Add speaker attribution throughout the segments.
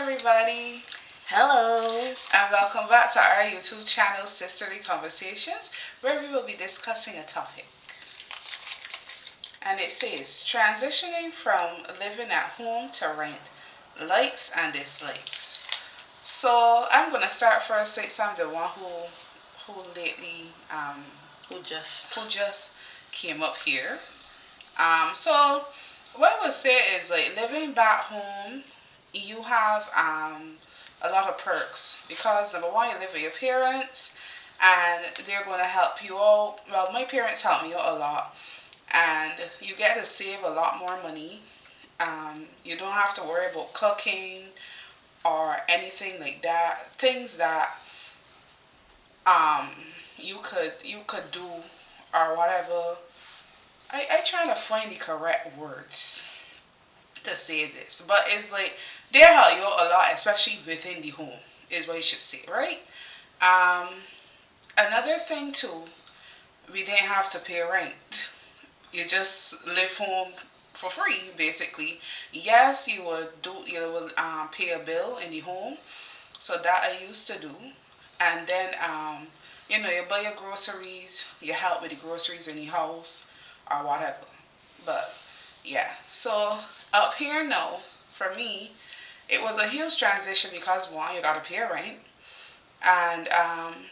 Speaker 1: everybody,
Speaker 2: Hello.
Speaker 1: and welcome back to our YouTube channel, Sisterly Conversations, where we will be discussing a topic. And it says transitioning from living at home to rent, likes and dislikes. So I'm gonna start first since I'm the one who lately who just came up here. So what I would say is like living back home, you have a lot of perks because number one, you live with your parents and they're going to help you out. Well, my parents help me out a lot, and you get to save a lot more money. You don't have to worry about cooking or anything like that. Things that um, you could do or whatever. I trying to find the correct words to say this, but it's like they help you out a lot, especially within the home, is what you should say, right? Um, Another thing too, we didn't have to pay rent. You just live home for free, basically. Yes, you would pay a bill in the home, so that I used to do, and then you buy your groceries, you help with the groceries in the house or whatever. But yeah, so up here now, for me, it was a huge transition because one, you gotta pay rent, and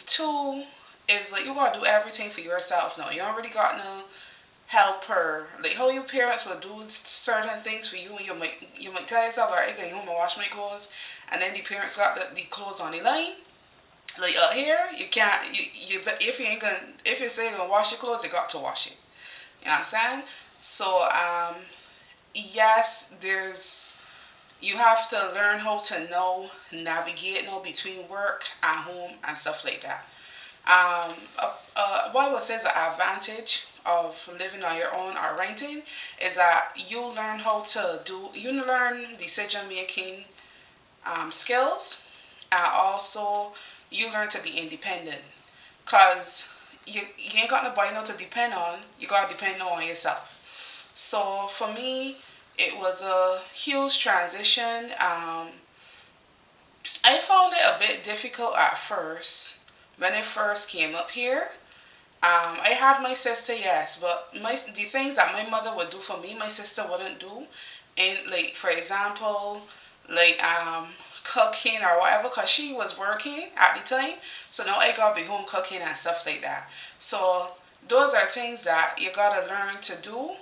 Speaker 1: two is like you gotta do everything for yourself now. You don't really got no helper. Like how your parents will do certain things for you, and you might tell yourself, alright, get home and wash my clothes, and then the parents got the clothes on the line. Like up here, you can't. If you say you're gonna wash your clothes, you got to wash it. You know what I'm saying? So yes, you have to learn how to navigate between work and home and stuff like that. What I would say is an advantage of living on your own or renting is that you learn decision making skills, and also you learn to be independent because you ain't got nobody now to depend on. You gotta depend on yourself. So for me, it was a huge transition. I found it a bit difficult at first when I first came up here. I had my sister, yes, but the things that my mother would do for me, my sister wouldn't do. And like for example, like cooking or whatever, cause she was working at the time. So now I gotta be home cooking and stuff like that. So those are things that you gotta learn to do,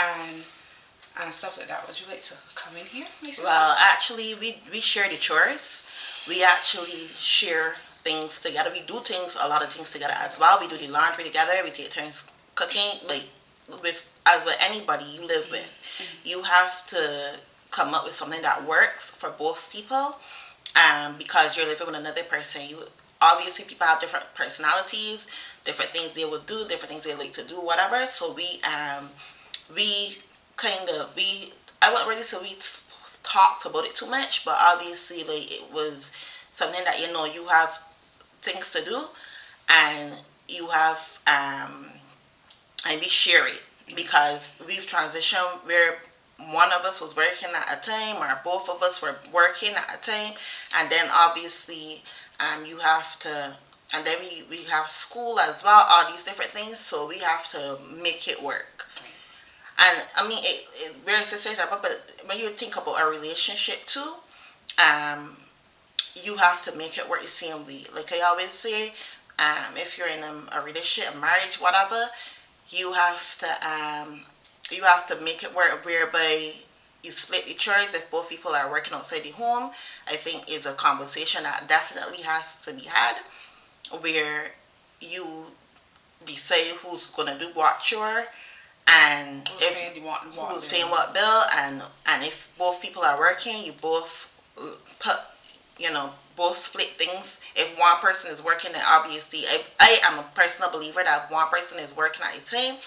Speaker 1: and stuff like that. Would you like to come in here, my sister?
Speaker 2: Well, actually, we share the chores. We actually share things together. We do a lot of things together as well. We do the laundry together. We take turns cooking. Like with anybody you live with, you have to come up with something that works for both people. Because you're living with another person, you obviously people have different personalities, different things they will do, different things they like to do, whatever. So we kind of we I wouldn't really say we talked about it too much, but obviously like it was something that you have things to do, and you have and we share it because we've transitioned where one of us was working at a time or both of us were working at a time, and then obviously you have to, and then we have school as well, all these different things, so we have to make it work. And I mean, we're sisters, but when you think about a relationship too, um, you have to make it work the same way. Like I always say, if you're in a relationship, a marriage, whatever, you have to make it work whereby you split the chores. If both people are working outside the home, I think is a conversation that definitely has to be had, where you decide who's gonna do what chore, and who's paying what bill, and if both people are working, you both put both split things. If one person is working, then obviously I am a personal believer that if one person is working at a time,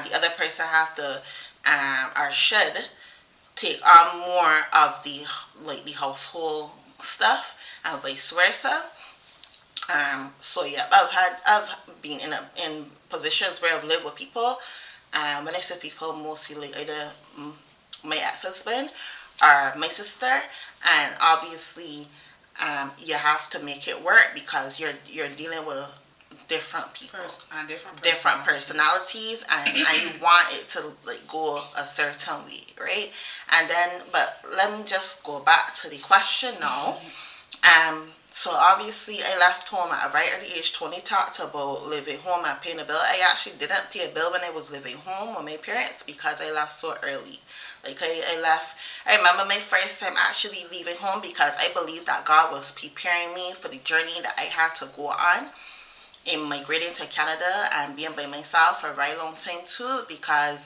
Speaker 2: the other person have to or should take on more of the household stuff, and vice versa. So yeah, I've been in positions where I've lived with people. When I say people, mostly like either my ex-husband are my sister, and obviously, you have to make it work because you're dealing with different people,
Speaker 1: different
Speaker 2: personalities, and you want it to like go a certain way, right? And then, but let me just go back to the question now. So obviously I left home at a very early age. Tony talked about living home and paying a bill. I actually didn't pay a bill when I was living home with my parents because I left so early. Like I left, I remember my first time actually leaving home because I believed that God was preparing me for the journey that I had to go on in migrating to Canada and being by myself for a very long time too, because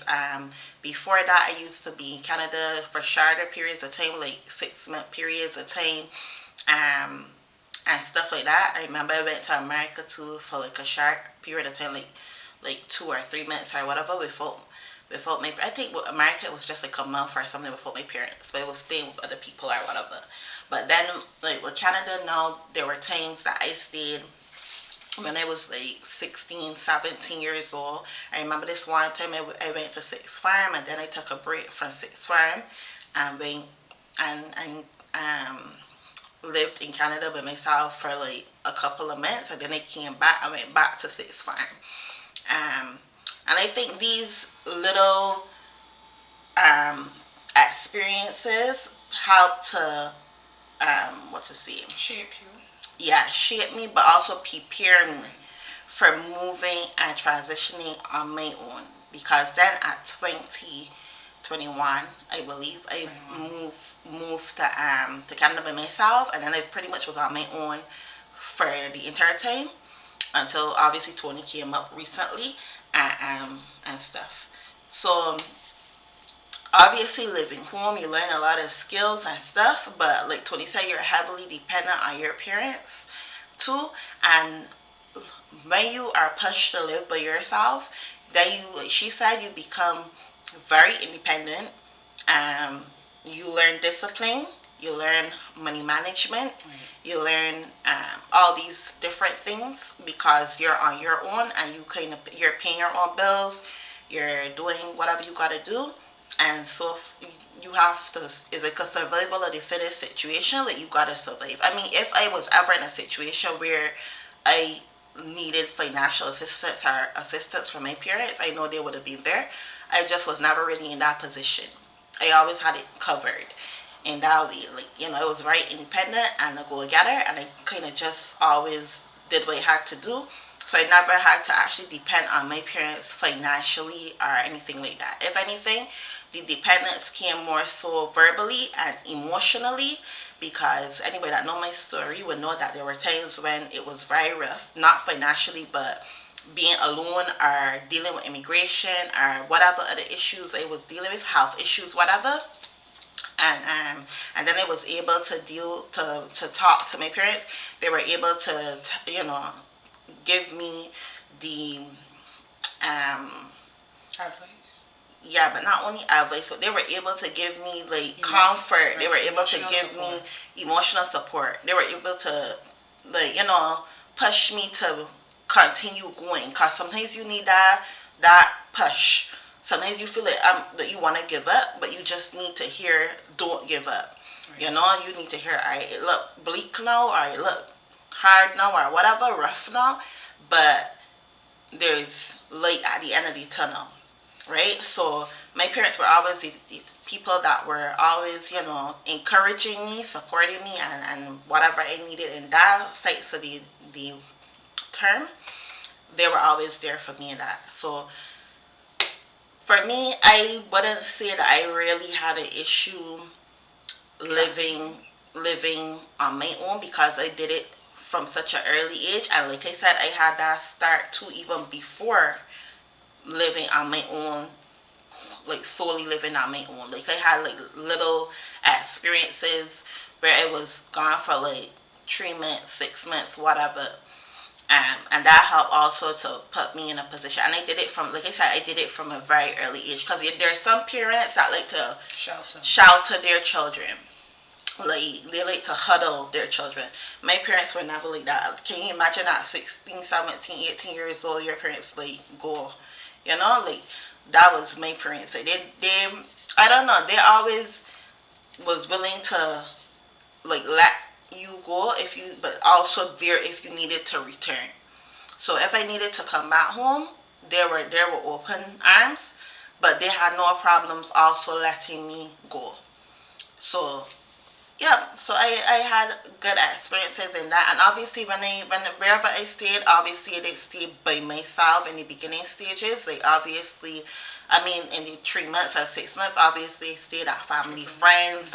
Speaker 2: before that I used to be in Canada for shorter periods of time, like 6 month periods of time, um, and stuff like that. I remember I went to America too for like a short period of time, like 2 or 3 months or whatever, without my, I think with America it was just like a month or something without my parents, but I was staying with other people or whatever. But then like with Canada now, there were times that I stayed when I was like 16, 17 years old. I remember this one time I went to Six Farm, and then I took a break from Six Farm and went and lived in Canada by myself for like a couple of months, and then I came back. I went back to Six Farm. Um, and I think these little um, experiences help to what to say,
Speaker 1: shape you.
Speaker 2: Yeah, shape me, but also prepare me for moving and transitioning on my own. Because then at 2021, I believe I moved to Canada by myself, and then I pretty much was on my own for the entire time until obviously Tony came up recently and stuff. So obviously living home, you learn a lot of skills and stuff, but like Tony said, you're heavily dependent on your parents too. And when you are pushed to live by yourself, then you, like she said, you become very independent. Um, you learn discipline. You learn money management. You learn all these different things because you're on your own and you're paying your own bills. You're doing whatever you gotta do, and so you have to. It's like a survival of the fittest situation. Like you gotta survive. I mean, if I was ever in a situation where I needed financial assistance from my parents, I know they would have been there. I just was never really in that position. I always had it covered in that way. Like, I was very independent and a go getter, and I kind of just always did what I had to do. So I never had to actually depend on my parents financially or anything like that. If anything, the dependence came more so verbally and emotionally, because anybody that know my story would know that there were times when it was very rough, not financially, but being alone or dealing with immigration or whatever other issues I was dealing with, health issues, whatever. And then I was able to talk to my parents. They were able to give me the
Speaker 1: Advice.
Speaker 2: yeah, but not only advice, but they were able to give me like comfort. They were able to give me emotional support. They were able to like push me to continue going. Cause sometimes you need that push. Sometimes you feel like that you want to give up, but you just need to hear don't give up. You need to hear it look bleak now, or it look hard now, or whatever, rough now, but there's light at the end of the tunnel, right? So my parents were always these people that were always, encouraging me, supporting me, and whatever I needed in that sense of the term, they were always there for me in that. So for me, I wouldn't say that I really had an issue living on my own because I did it from such an early age, and like I said, I had that start too even before living on my own, like solely living on my own. Like I had like little experiences where I was gone for like 3 months, 6 months, whatever. And that helped also to put me in a position. And I did it from, like I said, I did it from a very early age. Because there are some parents that like to shelter their children. Like they like to huddle their children. My parents were never like that. Can you imagine at 16, 17, 18 years old, your parents like go, like that was my parents. They I don't know, they always was willing to like let you go if you, but also there if you needed to return. So if I needed to come back home, there were open arms, but they had no problems also letting me go. So yeah, so I had good experiences in that, and obviously when wherever I stayed, obviously I didn't stay by myself in the beginning stages. Like obviously, I mean in the 3 months or 6 months, obviously I stayed at family, friends,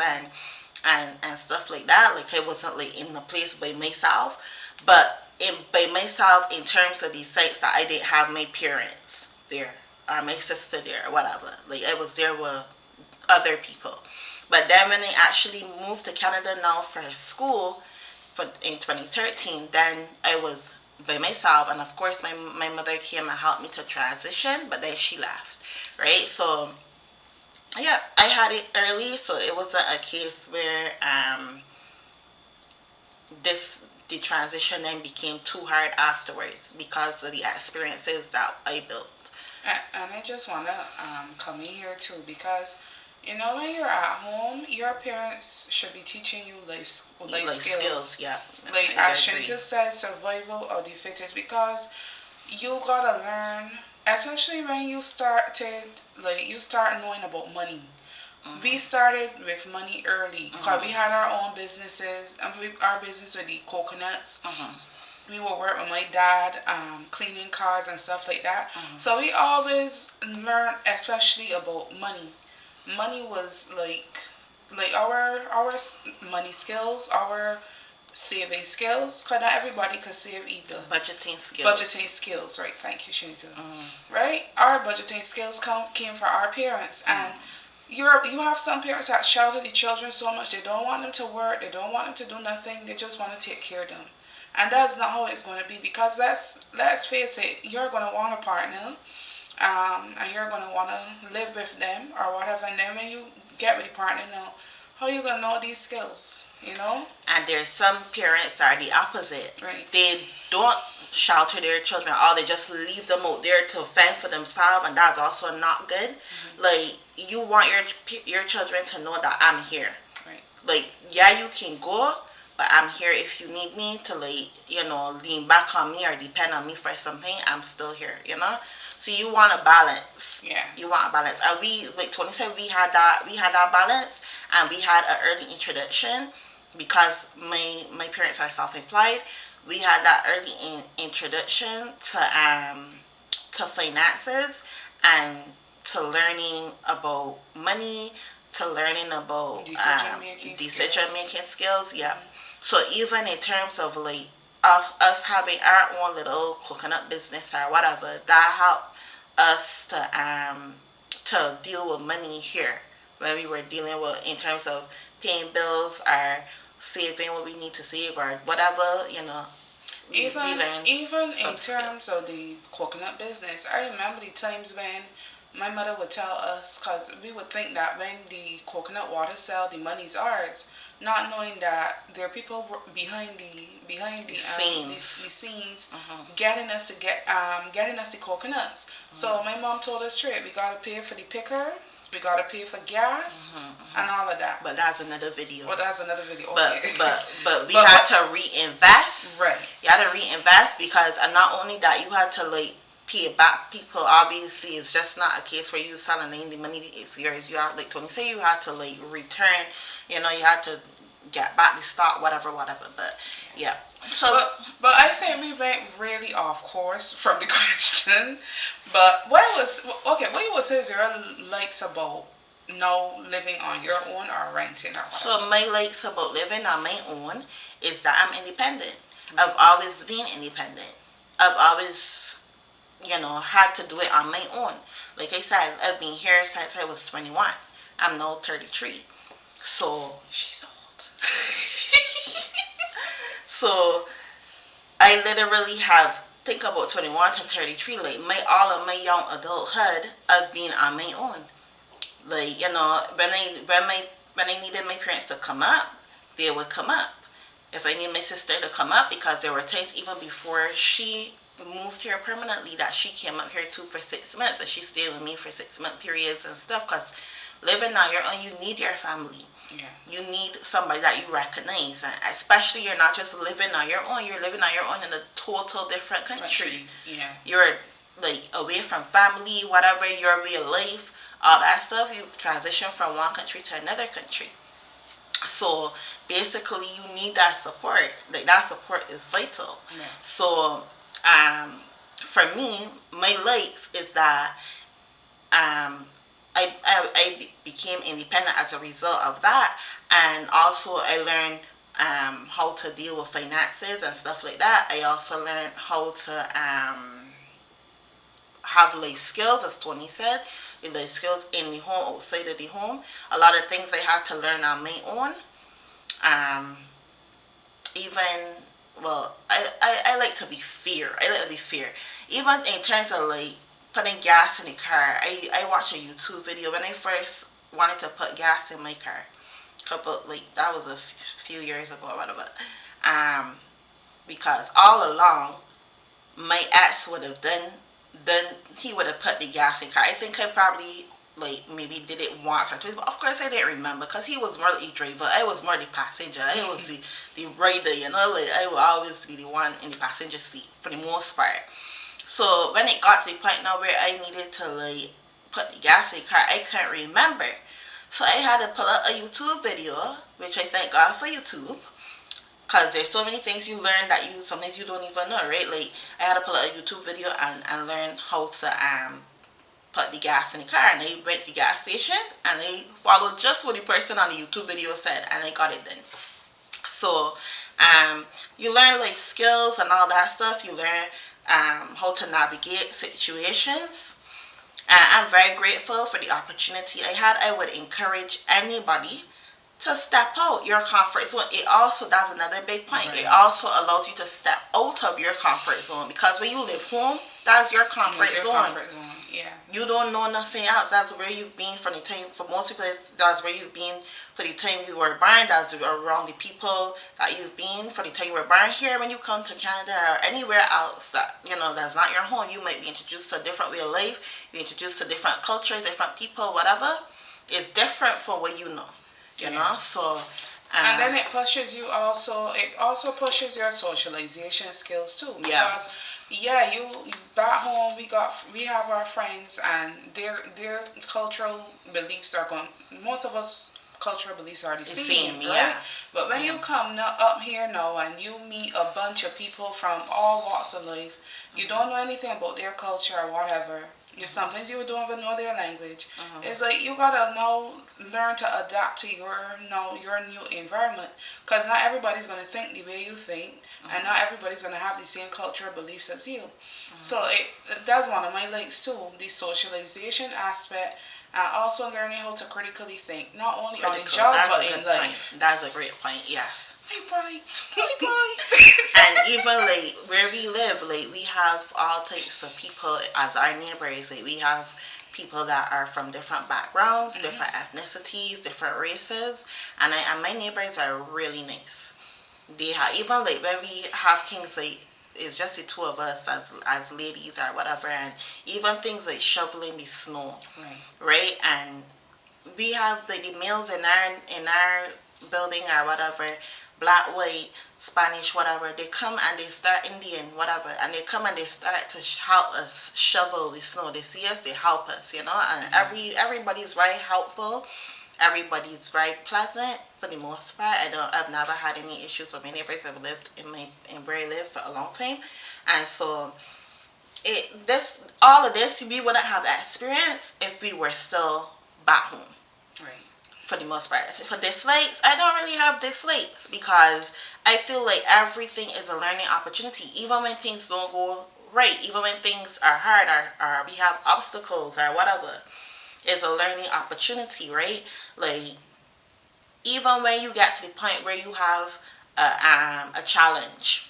Speaker 2: and stuff like that. Like I wasn't like in the place by myself, but in by myself in terms of the sites that I didn't have my parents there or my sister there or whatever. Like I was there with other people. But then when I actually moved to Canada now for school for in 2013, then I was by myself, and of course my mother came and helped me to transition, but then she left, right? So yeah, I had it early, so it wasn't a case where this the transition then became too hard afterwards because of the experiences that I built.
Speaker 1: And I just want to come in here too because you know when you're at home, your parents should be teaching you life
Speaker 2: Like
Speaker 1: skills.
Speaker 2: skills, yeah.
Speaker 1: Like
Speaker 2: I
Speaker 1: as
Speaker 2: agree.
Speaker 1: Shanita said, survival of the fittest because you gotta learn, especially when you start knowing about money. We
Speaker 2: Mm-hmm.
Speaker 1: started with money early because we
Speaker 2: Mm-hmm.
Speaker 1: had our own businesses and our business with the coconuts.
Speaker 2: Mm-hmm.
Speaker 1: We would work with my dad, cleaning cars and stuff like that.
Speaker 2: Mm-hmm.
Speaker 1: So we always learned, especially about money. Money was like our money skills, our saving skills. Cause not everybody could save either.
Speaker 2: Budgeting skills.
Speaker 1: Budgeting skills, right? Thank you, Shanita.
Speaker 2: Mm-hmm.
Speaker 1: Right, our budgeting skills came from our parents, and
Speaker 2: Mm-hmm.
Speaker 1: you have some parents that shelter the children so much they don't want them to work, they don't want them to do nothing, they just want to take care of them. And that's not how it's going to be because let's face it, you're going to want a partner, and you're going to want to live with them or whatever. And then when you get with the partner now, how you going to know these skills? You know?
Speaker 2: And there's some parents that are the opposite.
Speaker 1: Right.
Speaker 2: They don't shelter their children, or they just leave them out there to fend for themselves, and that's also not good.
Speaker 1: Mm-hmm.
Speaker 2: Like you want your children to know that I'm here.
Speaker 1: Right.
Speaker 2: Like yeah, you can go, but I'm here if you need me to like lean back on me or depend on me for something. I'm still here. So you want a balance.
Speaker 1: Yeah.
Speaker 2: You want a balance, and we like Tony said, we had that balance, and we had an early introduction because my parents are self-employed. We had that early introduction to finances and to learning about money, to learning about decision making skills. Yeah.
Speaker 1: Mm-hmm.
Speaker 2: So even in terms of like of us having our own little coconut business or whatever, that helped us to deal with money here when we were dealing with in terms of paying bills or saving what we need to save or whatever. We
Speaker 1: Even
Speaker 2: learned
Speaker 1: even in
Speaker 2: some
Speaker 1: terms
Speaker 2: skills.
Speaker 1: of the coconut business, I remember the times when my mother would tell us, because we would think that when the coconut water sell, the money's ours, not knowing that there are people behind the
Speaker 2: Scenes.
Speaker 1: scenes
Speaker 2: Mhm.
Speaker 1: getting us the coconuts. So
Speaker 2: Mhm.
Speaker 1: my mom told us straight, we gotta pay for the picker, we gotta pay for gas,
Speaker 2: Mhm.
Speaker 1: and
Speaker 2: Mhm.
Speaker 1: all of that.
Speaker 2: But that's another video.
Speaker 1: Well, that's another video.
Speaker 2: But
Speaker 1: Okay.
Speaker 2: but we
Speaker 1: but
Speaker 2: had to reinvest.
Speaker 1: right.
Speaker 2: You had to reinvest because, and not only that, you had to like pay back people. Obviously, it's just not a case where you selling the money is yours. You have like Tony say, you had to like return. You had to get back the stock, whatever, whatever. But yeah. So
Speaker 1: But I think we went really off course from the question. But what was his your likes about no living on your own or renting or whatever?
Speaker 2: so my likes about living on my own is that I'm independent.
Speaker 1: Mm-hmm.
Speaker 2: I've always been independent. I've always had to do it on my own. Like I said, I've been here since I was 21. I'm now 33. So, she's old. So, I literally have, think about 21 to 33, like all of my young adulthood, I've been on my own. Like, when I needed my parents to come up, they would come up. If I need my sister to come up, because there were times even before she moved here permanently that she came up here too for 6 months, and she stayed with me for 6 month periods and stuff. Because living on your own, you need your family.
Speaker 1: Yeah.
Speaker 2: You need somebody that you recognize, and especially you're not just living on your own. You're living on your own in a total different country.
Speaker 1: Yeah.
Speaker 2: You're like away from family, whatever your way of life, all that stuff. You transition from one country to another country. So basically, you need that support. Like that support is vital.
Speaker 1: Yeah.
Speaker 2: So for me, my likes is that I became independent as a result of that, and also I learned how to deal with finances and stuff like that. I also learned how to have life skills, as Tony said, life skills in the home, outside of the home. A lot of things I had to learn on my own. Um, even well, I like to be fair. I like to be fair. Even in terms of like putting gas in the car, I watched a YouTube video when I first wanted to put gas in my car. Couple like that was a few years ago or whatever. Um, because all along my ex would have done he would have put the gas in the car. I think I probably like maybe did it once or twice, but of course I didn't remember because he was more the driver. I was more the passenger. I was the rider, you know. Like I would always be the one in the passenger seat for the most part. So when it got to the point now where I needed to like put the gas in the car, I couldn't remember. So I had to pull up a YouTube video, which I thank God for YouTube, because there's so many things you learn that you sometimes you don't even know, right? Like I had to pull up a YouTube video and learn how to put the gas in the car, and I went to the gas station and I followed just what the person on the YouTube video said, and I got it done. So you learn like skills and all that stuff. You learn how to navigate situations. I'm very grateful for the opportunity I had. I would encourage anybody to step out your comfort zone. It also, that's another big point. Right. It also allows you to step out of your comfort zone, because when you live home, that's your comfort zone.
Speaker 1: Yeah.
Speaker 2: You don't know nothing else. That's where you've been from the time. For most people, that's where you've been for the time you were born. That's around the people that you've been for the time you were born. Here, when you come to Canada or anywhere else that that's not your home, you might be introduced to a different way of life. You're introduced to different cultures, different people, whatever. It's different from what you know. You know, so.
Speaker 1: And then it pushes you also. It also pushes your socialization skills too. Because you back home we have our friends, and their cultural beliefs are going. Most of us cultural beliefs are the same, right?
Speaker 2: Yeah.
Speaker 1: But when you come up here now and you meet a bunch of people from all walks of life, you don't know anything about their culture or whatever. Sometimes you don't even know their language. It's like you gotta now learn to adapt to your new environment, because not everybody's gonna think the way you think, and not everybody's gonna have the same cultural beliefs as you. So that's one of my likes too, the socialization aspect, and also learning how to critically think, not only on the job but in life.
Speaker 2: Point. That's a great point. Yes.
Speaker 1: Hey, Brian. Hey,
Speaker 2: And even like where we live, like we have all types of people as our neighbors. Like we have people that are from different backgrounds, different ethnicities, different races, and my neighbors are really nice. They have, even like when we have things like it's just the two of us as ladies or whatever, and even things like shoveling the snow, right? And we have like the males in our building or whatever, black, white, Spanish, whatever. They come and they start Indian, whatever, and they come and they start to help us shovel the snow. They see us, they help us, and everybody's very helpful. Everybody's very pleasant for the most part. I've never had any issues with my neighbors. I've lived in where I live for a long time, and so all of this we wouldn't have that experience if we were still back home.
Speaker 1: Right.
Speaker 2: For the most part. For dislikes, I don't really have dislikes, because I feel like everything is a learning opportunity. Even when things don't go right, even when things are hard, or we have obstacles or whatever, it's a learning opportunity, right? Like even when you get to the point where you have a challenge.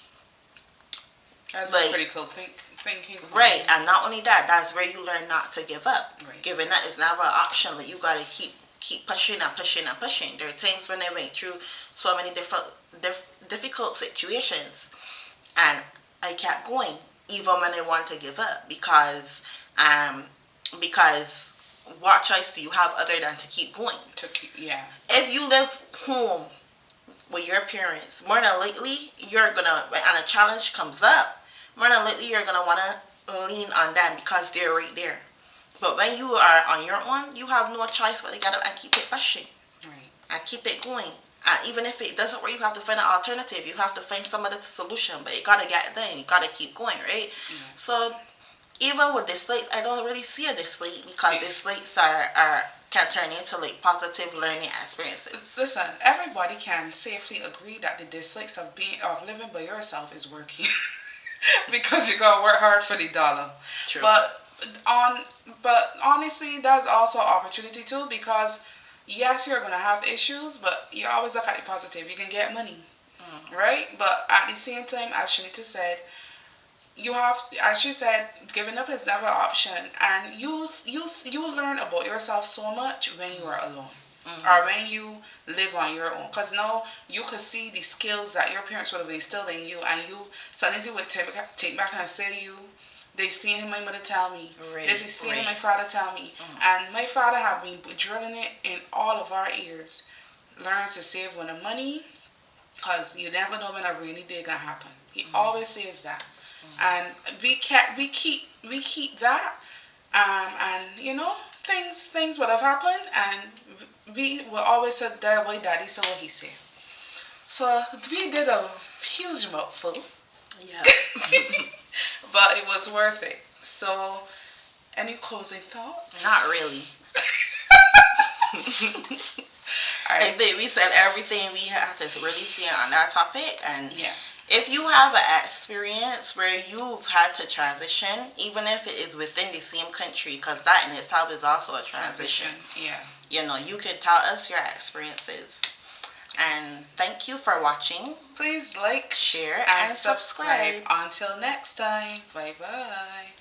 Speaker 1: That's like, pretty cool thinking.
Speaker 2: Right, and not only that, that's where you learn not to give up. Right. Giving up is never an option. Like you gotta keep pushing and pushing and pushing. There are times when I went through so many different difficult situations, and I kept going even when I wanted to give up, because what choice do you have other than to keep going?
Speaker 1: Yeah.
Speaker 2: If you live home with your parents, more than likely you're gonna, and a challenge comes up, more than likely you're gonna wanna lean on them because they're right there. But when you are on your own, you have no choice but to get up and keep it pushing.
Speaker 1: Right.
Speaker 2: And keep it going. And even if it doesn't work, you have to find an alternative. You have to find some other solution. But you gotta get it done. You gotta keep going, right?
Speaker 1: Yeah.
Speaker 2: So even with dislikes, I don't really see a dislike because dislikes are can turn into like positive learning experiences.
Speaker 1: Listen, everybody can safely agree that the dislikes of living by yourself is working. Because you gotta work hard for the dollar.
Speaker 2: True.
Speaker 1: But honestly, that's also an opportunity too, because yes, you're gonna have issues, but you always look at the positive. You can get money, right? But at the same time, as Shanita said, you have to, as she said, giving up is never an option, and you learn about yourself so much when you are alone. Or when you live on your own, because now you could see the skills that your parents would have instilled in you, and you suddenly would take back and say they seen my mother tell me, they seen my father tell me, and my father have been drilling it in all of our ears. Learn to save when the money, because you never know when a rainy day gonna happen. He always says that, and we keep that, and things would have happened, and we will always say that way daddy said what he said. So we did a huge mouthful.
Speaker 2: Yeah.
Speaker 1: But it was worth it. So any closing thoughts?
Speaker 2: Not really. I think we said everything we had to really say on that topic, and
Speaker 1: yeah.
Speaker 2: If you have an experience where you've had to transition, even if it is within the same country, because that in itself is also a transition.
Speaker 1: Yeah.
Speaker 2: You can tell us your experiences. And thank you for watching.
Speaker 1: Please like,
Speaker 2: share,
Speaker 1: and subscribe. Until next time. Bye-bye.